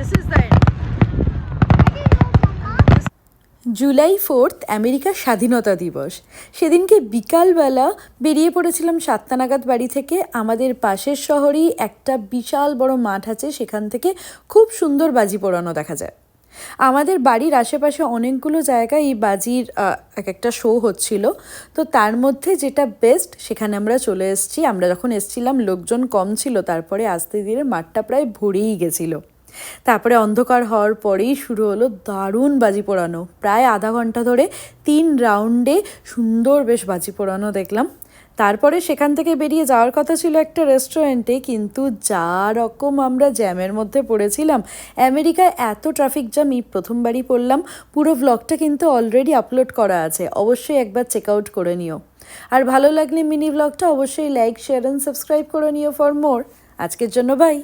This is the end. July 4 আমেরিকার স্বাধীনতা দিবস। সেদিনকে বিকালবেলা বেরিয়ে পড়েছিলাম 7টা নাগাদ বাড়ি থেকে। আমাদের পাশের শহরেই একটা বিশাল বড় মাঠ আছে, সেখান থেকে খুব সুন্দর বাজি পোড়ানো দেখা যায়। আমাদের বাড়ির আশেপাশে অনেকগুলো জায়গায় এই বাজির এক একটা শো হচ্ছিল, তো তার মধ্যে যেটা বেস্ট সেখানে আমরা চলে এসেছি। আমরা যখন এসেছিলাম লোকজন কম ছিল, তারপরে আস্তে ধীরে মাঠটা প্রায় ভরেই গেছিলো। তারপরে অন্ধকার হওয়ার পরেই শুরু হলো দারুণ বাজি পোড়ানো। প্রায় আধা ঘন্টা ধরে 3 রাউন্ডে সুন্দর বেশ বাজি পোড়ানো দেখলাম। তারপরে সেখান থেকে বেরিয়ে যাওয়ার কথা ছিল একটা রেস্টুরেন্টে, কিন্তু যা রকম আমরা জ্যামের মধ্যে পড়েছিলাম। আমেরিকায় এত ট্রাফিক জ্যাম এই প্রথমবারই পড়লাম। পুরো ব্লগটা কিন্তু অলরেডি আপলোড করা আছে, অবশ্যই একবার চেক আউট করে নিও। আর ভালো লাগলে মিনি ব্লগটা অবশ্যই লাইক, শেয়ার অ্যান্ড সাবস্ক্রাইব করে নিও ফর মোর। আজকের জন্য বাই।